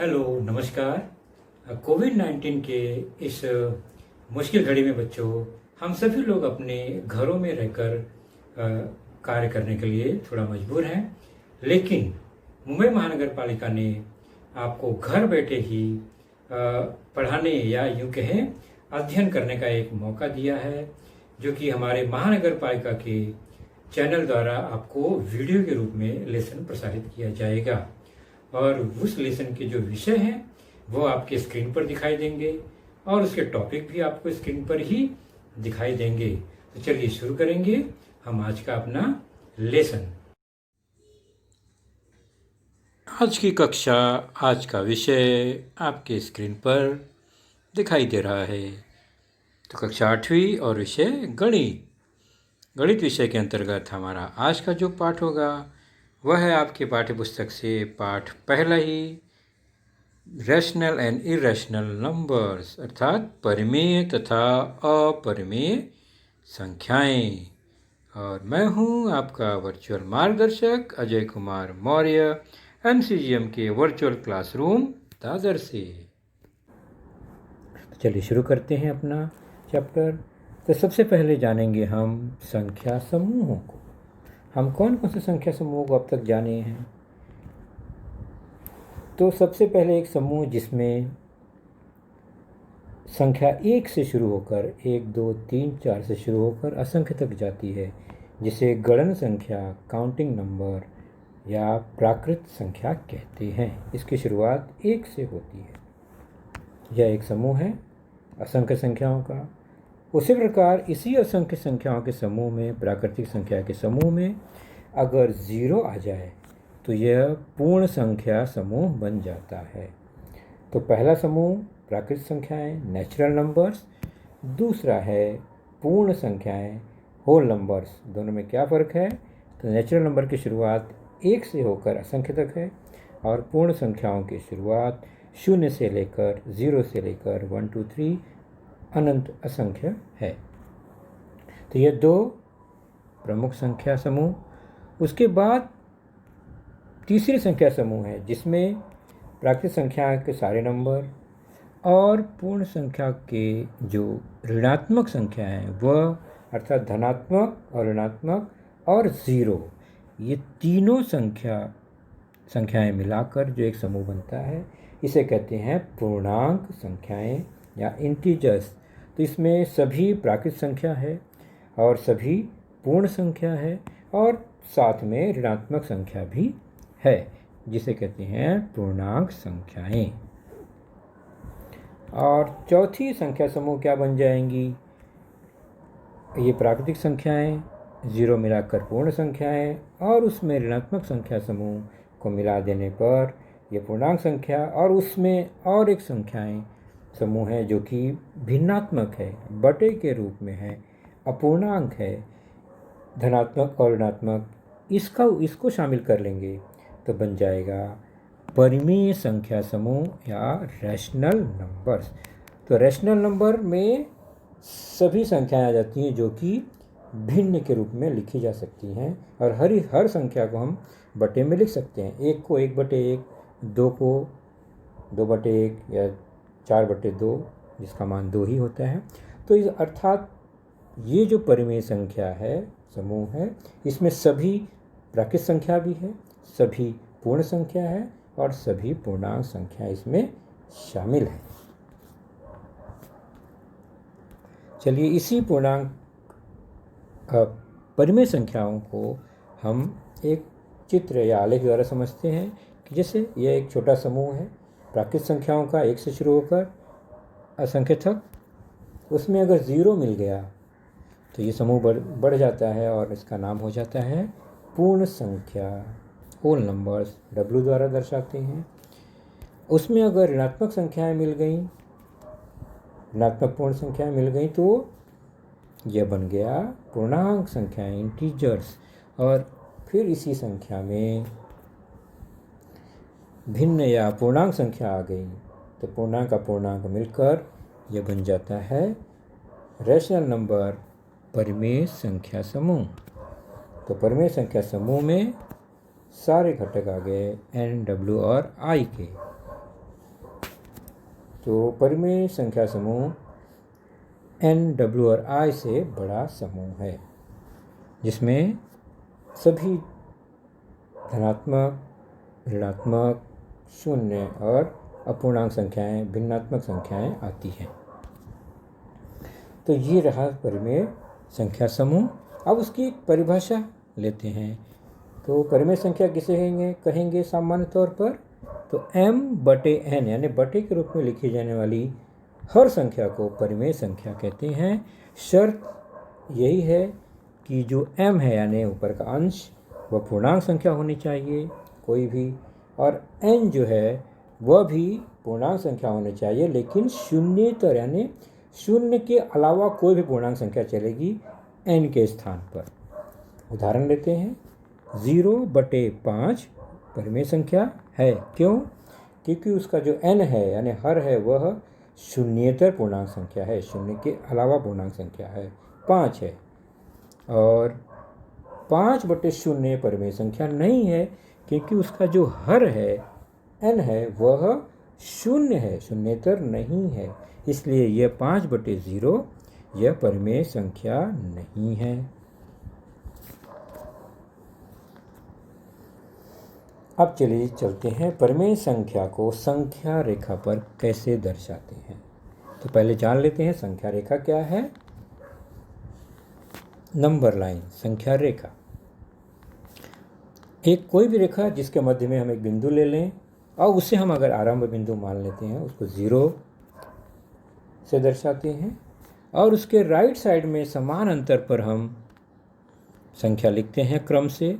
Hello, नमस्कार। कोविड-19 के इस मुश्किल घड़ी में बच्चों, हम सभी लोग अपने घरों में रहकर कार्य करने के लिए थोड़ा मजबूर हैं। लेकिन मुंबई महानगर पालिका ने आपको घर बैठे ही पढ़ाने या यूं कहें अध्ययन करने का एक मौका दिया है, जो कि हमारे महानगर पालिका के चैनल द्वारा आपको वीडियो के रूप में लेसन प्रसारित किया जाएगा। और उस लेसन के जो विषय हैं वो आपके स्क्रीन पर दिखाई देंगे और उसके टॉपिक भी आपको स्क्रीन पर ही दिखाई देंगे। तो चलिए शुरू करेंगे हम आज का अपना लेसन। आज की कक्षा, आज का विषय आपके स्क्रीन पर दिखाई दे रहा है। तो कक्षा 8वीं और विषय गणित। गणित विषय के अंतर्गत हमारा आज का जो पाठ होगा वह है आपके पाठ्य पुस्तक से पाठ पहला ही, रैशनल एंड इरेशनल नंबर्स, अर्थात परिमेय तथा अपरिमेय संख्याएं। और मैं हूं आपका वर्चुअल मार्गदर्शक अजय कुमार मौर्य, MCGM के वर्चुअल क्लासरूम दादर से। चलिए शुरू करते हैं अपना चैप्टर। तो सबसे पहले जानेंगे हम संख्या समूहों को। हम कौन कौन से संख्या समूहों को अब तक जाने हैं। तो सबसे पहले एक समूह जिसमें संख्या 1 से शुरू होकर 1, 2, 3, 4 से शुरू होकर असंख्य तक जाती है, जिसे गणन संख्या, काउंटिंग नंबर या प्राकृत संख्या कहते हैं। इसकी शुरुआत 1 से होती है। यह एक समूह है असंख्य संख्याओं का। उसी प्रकार इसी असंख्य संख्याओं के समूह में, प्राकृतिक संख्या के समूह में अगर 0 आ जाए तो यह पूर्ण संख्या समूह बन जाता है। तो पहला समूह प्राकृतिक संख्याएं, नेचुरल नंबर्स। दूसरा है पूर्ण संख्याएं, होल नंबर्स। दोनों में क्या फ़र्क है? तो नेचुरल नंबर की शुरुआत 1 से होकर असंख्य तक है और पूर्ण संख्याओं की शुरुआत 0 से लेकर 0 से लेकर 1, 2, 3 अनंत असंख्य है। तो ये दो प्रमुख संख्या समूह। उसके बाद तीसरी संख्या समूह है जिसमें प्राकृतिक संख्या के सारे नंबर और पूर्ण संख्या के जो ऋणात्मक संख्या हैं वह, अर्थात धनात्मक और ऋणात्मक और 0, ये तीनों संख्याएं मिलाकर जो एक समूह बनता है, इसे कहते हैं पूर्णांक संख्याएं या इंटीजर्स। तो इसमें सभी प्राकृतिक संख्या है और सभी पूर्ण संख्या है और साथ में ऋणात्मक संख्या भी है, जिसे कहते हैं पूर्णांक संख्याएं। और चौथी संख्या समूह क्या बन जाएंगी? ये प्राकृतिक संख्याएं, 0 मिलाकर पूर्ण संख्याएं और उसमें ऋणात्मक संख्या समूह को मिला देने पर ये पूर्णांक संख्या, और उसमें और एक संख्याएं समूह है जो कि भिन्नात्मक है, बटे के रूप में है, अपूर्णांक है, धनात्मक और ऋणात्मक। इसको शामिल कर लेंगे तो बन जाएगा परिमेय संख्या समूह या रैशनल नंबर्स। तो रैशनल नंबर में सभी संख्याएं आ जाती हैं जो कि भिन्न के रूप में लिखी जा सकती हैं और हर संख्या को हम बटे में लिख सकते हैं। 1 को 1/1, 2 को 2/1 या 4/2, जिसका मान 2 ही होता है। तो इस अर्थात ये जो परिमेय संख्या है, समूह है, इसमें सभी प्राकृतिक संख्या भी है, सभी पूर्ण संख्या है और सभी पूर्णांक संख्या इसमें शामिल है। चलिए इसी पूर्णांक परिमेय संख्याओं को हम एक चित्र या आलेख द्वारा समझते हैं कि जैसे यह एक छोटा समूह है प्राकृतिक संख्याओं का, 1 से शुरू होकर असंख्य तक। उसमें अगर 0 मिल गया तो ये समूह बढ़ जाता है और इसका नाम हो जाता है पूर्ण संख्या, होल नंबर्स, W द्वारा दर्शाते हैं। उसमें अगर ऋणात्मक संख्याएं मिल गई, ऋणात्मक पूर्ण संख्याएं मिल गई तो यह बन गया पूर्णांक संख्याएं, इंटीजर्स। और फिर इसी संख्या में भिन्न या पूर्णांक संख्या आ गई तो पूर्णांक अपूर्णांक मिलकर यह बन जाता है रैशनल नंबर, परिमेय संख्या समूह। तो परिमेय संख्या समूह में सारे घटक आ गए N, W और I के। तो परिमेय संख्या समूह n, w और i से बड़ा समूह है, जिसमें सभी धनात्मक, ऋणात्मक, शून्य और अपूर्णांक संख्याएं, भिन्नात्मक संख्याएं आती हैं। तो ये रहा परिमेय संख्या समूह। अब उसकी एक परिभाषा लेते हैं। तो परिमेय संख्या किसे कहेंगे सामान्य तौर पर? तो m/n यानी बटे के रूप में लिखी जाने वाली हर संख्या को परिमेय संख्या कहते हैं। शर्त यही है कि जो m है यानी ऊपर का अंश वह पूर्णांक संख्या होनी चाहिए कोई भी, और n जो है वह भी पूर्णांक संख्या होनी चाहिए, लेकिन शून्येतर यानी शून्य के अलावा कोई भी पूर्णांक संख्या चलेगी n के स्थान पर। उदाहरण लेते हैं। 0/5 परिमेय संख्या है। क्यों? क्योंकि उसका जो n है यानी हर है वह शून्येतर पूर्णांक संख्या है, शून्य के अलावा पूर्णांक संख्या है, 5 है। और 5/0 परिमेय संख्या नहीं है, क्योंकि उसका जो हर है n है वह शून्य है, शून्येतर नहीं है। इसलिए यह 5/0 यह परिमेय संख्या नहीं है। अब चलिए चलते हैं परिमेय संख्या को संख्या रेखा पर कैसे दर्शाते हैं। तो पहले जान लेते हैं संख्या रेखा क्या है। नंबर लाइन, संख्या रेखा, एक कोई भी रेखा जिसके मध्य में हम एक बिंदु ले लें और उसे हम अगर आरंभ बिंदु मान लेते हैं, उसको 0 से दर्शाते हैं, और उसके राइट साइड में समान अंतर पर हम संख्या लिखते हैं क्रम से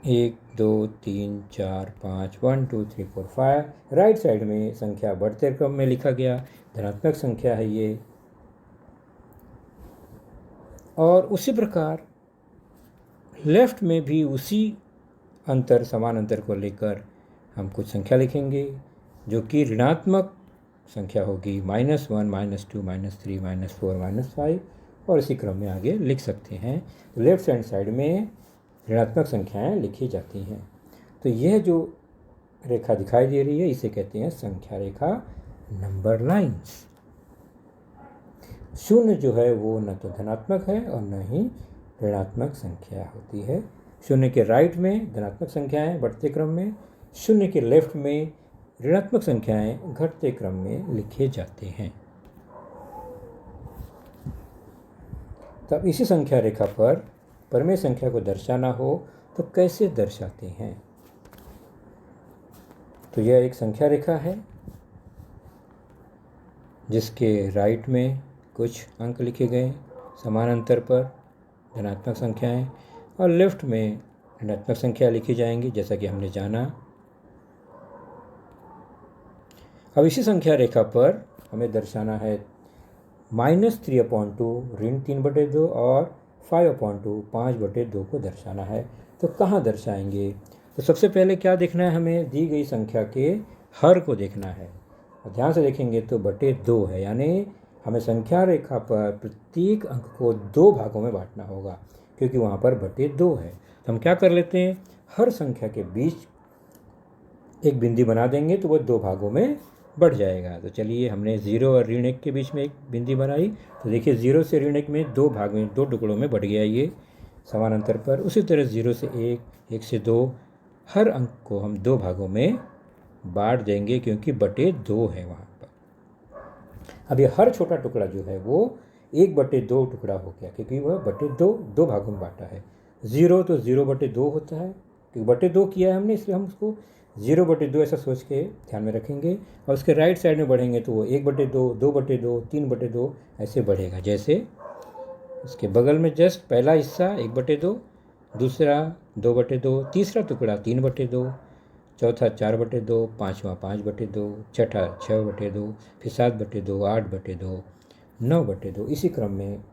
1 2 3 4 5 1 2 3 4 5। राइट साइड में संख्या बढ़ते क्रम में लिखा गया, धनात्मक संख्या है ये। और उसी प्रकार लेफ्ट में भी उसी अंतर, समान अंतर को लेकर हम कुछ संख्या लिखेंगे जो कि ऋणात्मक संख्या होगी, -1 -2 -3 -4 -5, और इसी क्रम में आगे लिख सकते हैं। तो लेफ्ट हैंड साइड में ऋणात्मक संख्याएं लिखी जाती हैं। तो यह जो रेखा दिखाई दे रही है इसे कहते हैं संख्या रेखा, नंबर लाइंस। शून्य जो है वो न तो धनात्मक है और न ही ऋणात्मक संख्या होती है। शून्य के राइट में धनात्मक संख्याएं बढ़ते क्रम में, शून्य के लेफ्ट में ऋणात्मक संख्याएं घटते क्रम में लिखे जाते हैं। तब इसी संख्या रेखा पर परिमेय संख्या को दर्शाना हो तो कैसे दर्शाते हैं? तो यह एक संख्या रेखा है जिसके राइट में कुछ अंक लिखे गए समान अंतर पर, धनात्मक संख्याएं, और लेफ्ट में ऋणात्मक संख्या लिखी जाएंगी जैसा कि हमने जाना। अब इसी संख्या रेखा पर हमें दर्शाना है -3/2 ऋण 3/2 और 5/2 5/2 को दर्शाना है। तो कहाँ दर्शाएंगे? तो सबसे पहले क्या देखना है, हमें दी गई संख्या के हर को देखना है। और ध्यान से देखेंगे तो /2 है, यानी हमें संख्या रेखा पर प्रत्येक अंक को 2 भागों में बांटना होगा, क्योंकि वहाँ पर /2 है। तो हम क्या कर लेते हैं, हर संख्या के बीच एक बिंदी बना देंगे तो वह 2 भागों में बढ़ जाएगा। तो चलिए, हमने 0 और ऋण 1 के बीच में एक बिंदी बनाई, तो देखिए 0 से ऋण 1 में 2 भाग में 2 टुकड़ों में बढ़ गया ये समान अंतर पर। उसी तरह 0 से 1, 1 से 2, हर अंक को हम 2 भागों में बांट देंगे क्योंकि /2 है वहाँ पर। अब ये हर छोटा टुकड़ा जो है वो 1/2 टुकड़ा हो गया, क्योंकि वह /2 भागों में बांटा है। 0 तो 0/2 होता है, क्योंकि /2 किया है हमने, इसलिए हम उसको 0/2 ऐसा सोच के ध्यान में रखेंगे। और उसके राइट साइड में बढ़ेंगे तो वो 1/2, 2/2, 3/2 ऐसे बढ़ेगा। जैसे उसके बगल में जस्ट पहला हिस्सा 1/2, दूसरा 2/2, तीसरा टुकड़ा 3/2, चौथा 4/2, पाँचवा 5/2, छठा 6/2, फिर 7/2, 8/2, 9/2। इसी क्रम में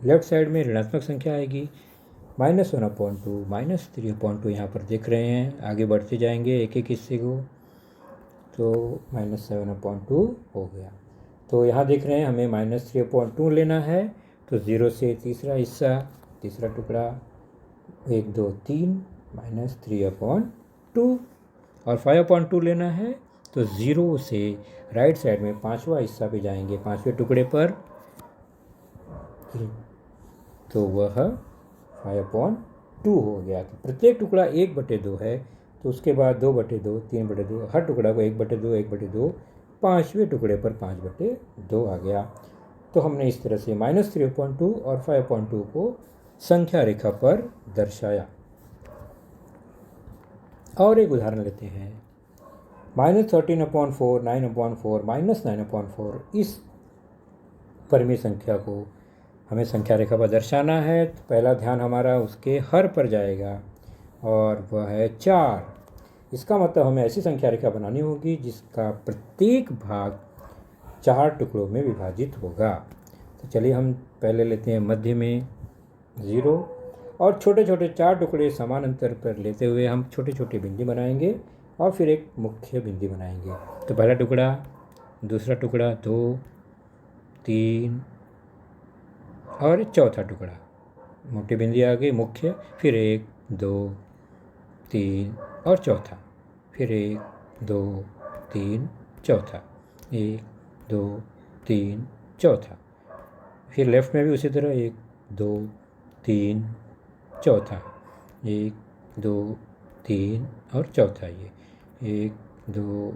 लेफ्ट साइड में ऋणात्मक संख्या आएगी, -1/2, -3/2 यहाँ पर देख रहे हैं। आगे बढ़ते जाएंगे एक एक हिस्से को, तो -7/2 हो गया। तो यहाँ देख रहे हैं हमें -3/2 लेना है। तो 0 से तीसरा हिस्सा, तीसरा टुकड़ा 1 2 3 -3/2, और 5/2 लेना है तो 0 से राइट साइड में 5वां हिस्सा पे जाएंगे, 5वें टुकड़े पर, तो वह 5/2 हो गया। तो प्रत्येक टुकड़ा 1/2 है, तो उसके बाद 2/2, 3/2, हर टुकड़ा को 1/2, 1/2, 5वें टुकड़े पर 5/2 आ गया। तो हमने इस तरह से -3/2 और 5/2 को संख्या रेखा पर दर्शाया। और एक उदाहरण लेते हैं। -13/4, 9/4, -9/4, इस परिमेय संख्या को हमें संख्या रेखा पर दर्शाना है। तो पहला ध्यान हमारा उसके हर पर जाएगा और वह है 4। इसका मतलब हमें ऐसी संख्या रेखा बनानी होगी जिसका प्रत्येक भाग 4 टुकड़ों में विभाजित होगा। तो चलिए हम पहले लेते हैं मध्य में 0 और छोटे छोटे 4 टुकड़े समान अंतर पर लेते हुए हम छोटे छोटे बिंदु बनाएंगे और फिर एक मुख्य बिंदु बनाएंगे। तो पहला टुकड़ा, दूसरा टुकड़ा, 2, 3 और चौथा टुकड़ा। मोटे बिंदु आ गए मुख्य, फिर 1, 2, 3 और चौथा, फिर 1, 2, 3, चौथा, 1, 2, 3, चौथा। फिर लेफ्ट में भी उसी तरह 1, 2, 3, चौथा, 1, 2, 3 और चौथा, ये 1, 2,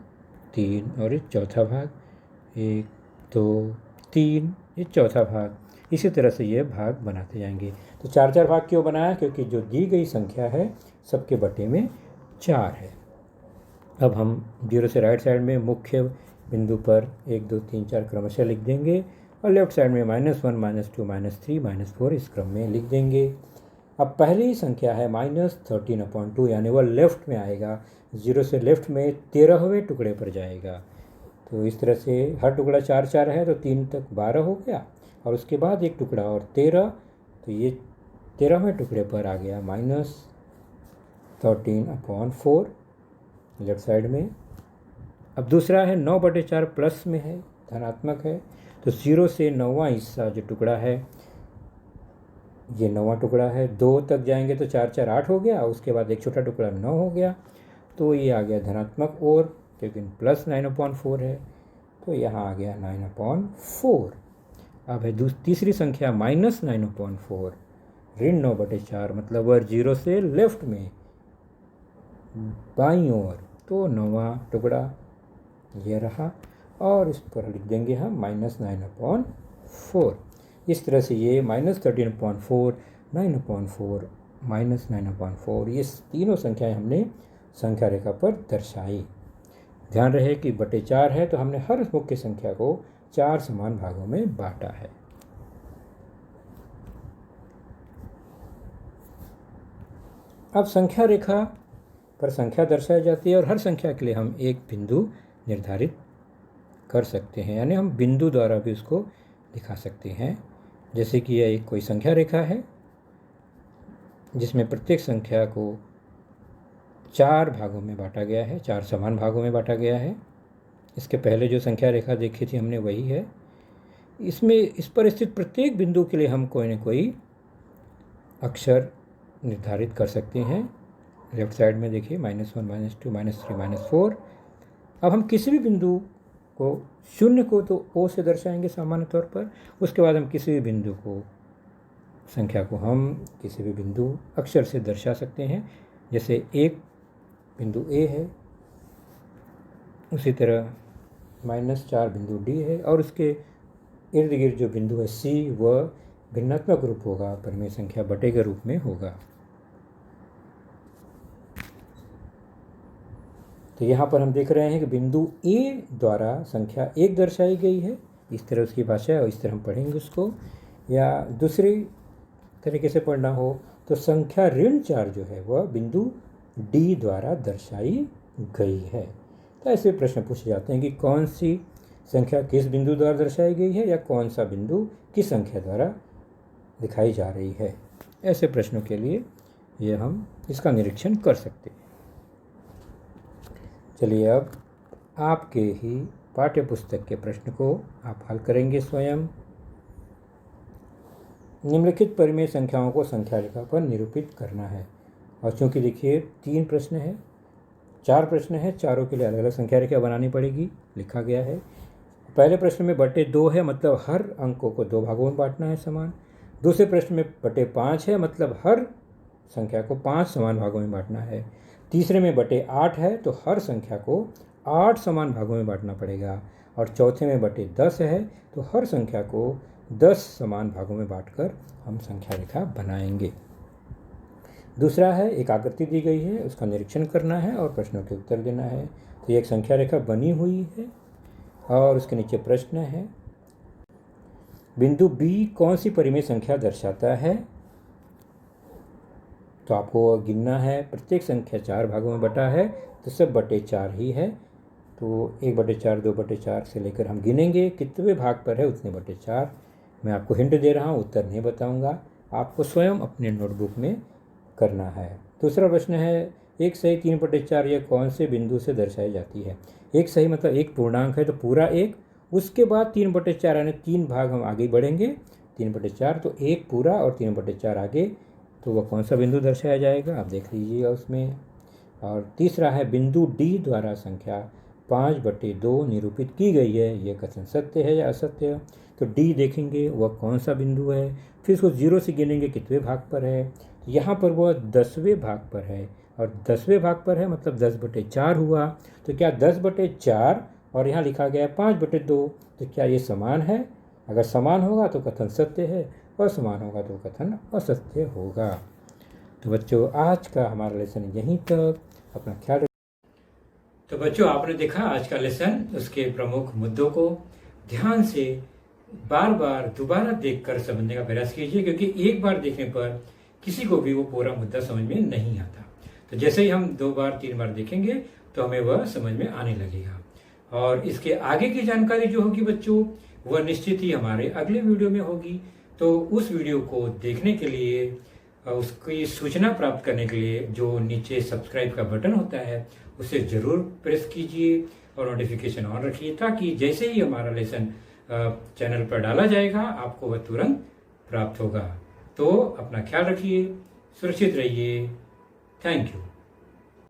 3 और ये चौथा भाग, 1, 2, 3, ये चौथा भाग। इसी तरह से ये भाग बनाते जाएंगे। तो 4-4 भाग क्यों बनाया? क्योंकि जो दी गई संख्या है सबके बटे में 4 है। अब हम 0 से राइट साइड में मुख्य बिंदु पर 1, 2, 3, 4 क्रमशः लिख देंगे और लेफ्ट साइड में -1, -2, -3, -4 इस क्रम में लिख देंगे। अब पहली संख्या है -13/2, यानी वह लेफ्ट में आएगा। 0 से लेफ्ट में 13वें टुकड़े पर जाएगा। तो इस तरह से हर टुकड़ा 4-4 है, तो 3 तक 12 हो गया और उसके बाद एक टुकड़ा और 13, तो ये 13वें टुकड़े पर आ गया -13/4 लेफ्ट साइड में। अब दूसरा है 9/4 प्लस में है, धनात्मक है। तो 0 से 9वां हिस्सा जो टुकड़ा है, ये 9वां टुकड़ा है। 2 तक जाएंगे तो 4-4 8 हो गया, उसके बाद एक छोटा टुकड़ा 9 हो गया, तो ये आ गया धनात्मक और, क्योंकि प्लस 9/4 है, तो यहाँ आ गया 9/4। अब है तीसरी संख्या -9/4, ऋण 9/4, मतलब वह 0 से लेफ्ट में बाईं ओर, तो 9वां टुकड़ा ये रहा और इस पर लिख देंगे हम -9/4। इस तरह से ये -13/4, 9/4, -9/4, ये तीनों संख्याएं हमने संख्या रेखा पर दर्शाई। ध्यान रहे कि बटे 4 है, तो हमने हर मुख्य संख्या को 4 समान भागों में बांटा है। अब संख्या रेखा पर संख्या दर्शाई जाती है और हर संख्या के लिए हम एक बिंदु निर्धारित कर सकते हैं, यानी हम बिंदु द्वारा भी उसको दिखा सकते हैं। जैसे कि यह एक कोई संख्या रेखा है जिसमें प्रत्येक संख्या को 4 भागों में बांटा गया है, 4 समान भागों में बांटा गया है। इसके पहले जो संख्या रेखा देखी थी हमने वही है। इसमें इस पर स्थित प्रत्येक बिंदु के लिए हम कोई न कोई अक्षर निर्धारित कर सकते हैं। लेफ्ट साइड में देखिए -1, -2, -3, -4। अब हम किसी भी बिंदु को, शून्य को तो O से दर्शाएंगे सामान्य तौर पर, उसके बाद हम किसी भी बिंदु को, संख्या को हम किसी भी बिंदु अक्षर से दर्शा सकते हैं। जैसे एक बिंदु A है, उसी तरह -4 बिंदु D है और उसके इर्द गिर्द जो बिंदु है C, वह भिन्नात्मक रूप होगा, परिमेय संख्या बटे के रूप में होगा। तो यहाँ पर हम देख रहे हैं कि बिंदु A द्वारा संख्या 1 दर्शाई गई है, इस तरह उसकी भाषा है और इस तरह हम पढ़ेंगे उसको। या दूसरी तरीके से पढ़ना हो तो संख्या ऋण 4 जो है वह बिंदु D द्वारा दर्शाई गई है। तो ऐसे प्रश्न पूछे जाते हैं कि कौन सी संख्या किस बिंदु द्वारा दर्शाई गई है या कौन सा बिंदु किस संख्या द्वारा दिखाई जा रही है। ऐसे प्रश्नों के लिए यह हम इसका निरीक्षण कर सकते हैं। चलिए अब आपके ही पाठ्य पुस्तक के प्रश्न को आप हल करेंगे स्वयं। निम्नलिखित परिमेय संख्याओं को संख्या रेखा पर निरूपित करना है। और चूँकि देखिए 3 प्रश्न है, 4 प्रश्न है, चारों के लिए अलग अलग संख्या रेखा बनानी पड़ेगी, लिखा गया है। पहले प्रश्न में बटे 2 है, मतलब हर अंकों को 2 भागों में बांटना है समान। दूसरे प्रश्न में बटे 5 है, मतलब हर संख्या को 5 समान भागों में बांटना है। तीसरे में बटे 8 है, तो हर संख्या को 8 समान भागों में बांटना पड़ेगा। और चौथे में बटे 10 है, तो हर संख्या को 10 समान भागों में बांटकर हम संख्या रेखा बनाएंगे। दूसरा है, एक आकृति दी गई है, उसका निरीक्षण करना है और प्रश्नों के उत्तर देना है। तो ये एक संख्या रेखा बनी हुई है और उसके नीचे प्रश्न है, बिंदु बी कौन सी परिमेय संख्या दर्शाता है? तो आपको गिनना है, प्रत्येक संख्या 4 भागों में बटा है, तो सब बटे 4 ही है। तो 1/4, 2/4 से लेकर हम गिनेंगे, कितने भाग पर है उतने बटे 4। मैं आपको हिंट दे रहा हूँ, उत्तर नहीं बताऊँगा, आपको स्वयं अपने नोटबुक में करना है। दूसरा प्रश्न है, एक सही 3/4 यह कौन से बिंदु से दर्शाई जाती है? एक सही मतलब एक पूर्णांक है तो पूरा एक, उसके बाद 3/4 यानी 3 भाग हम आगे बढ़ेंगे, 3/4 तो एक पूरा और 3/4 आगे, तो वह कौन सा बिंदु दर्शाया जाएगा आप देख लीजिएगा उसमें। और तीसरा है, बिंदु डी द्वारा संख्या 5/2 निरूपित की गई है, यह कथन सत्य है या असत्य है? तो डी देखेंगे वह कौन सा बिंदु है, फिर उसको 0 से गिनेंगे कितने भाग पर है। यहाँ पर वह 10वें भाग पर है, और 10वें भाग पर है मतलब 10/4 हुआ। तो क्या 10/4 और यहाँ लिखा गया है 5/2, तो क्या ये समान है? अगर समान होगा तो कथन सत्य है, और समान होगा तो कथन असत्य होगा। तो बच्चों, आज का हमारा लेसन यहीं तक, अपना ख्याल रखिए। तो बच्चों, आपने देखा आज का लेसन, उसके प्रमुख मुद्दों को ध्यान से बार बार दोबारा देखकर समझने का प्रयास कीजिए, क्योंकि एक बार देखने पर किसी को भी वो पूरा मुद्दा समझ में नहीं आता। तो जैसे ही हम 2 बार 3 बार देखेंगे तो हमें वह समझ में आने लगेगा। और इसके आगे की जानकारी जो होगी बच्चों, वह निश्चित ही हमारे अगले वीडियो में होगी। तो उस वीडियो को देखने के लिए, उसकी सूचना प्राप्त करने के लिए जो नीचे सब्सक्राइब का बटन होता है उसे ज़रूर प्रेस कीजिए और नोटिफिकेशन ऑन रखिए, ताकि जैसे ही हमारा लेसन चैनल पर डाला जाएगा आपको वह तुरंत प्राप्त होगा। तो अपना ख्याल रखिए, सुरक्षित रहिए। Thank you.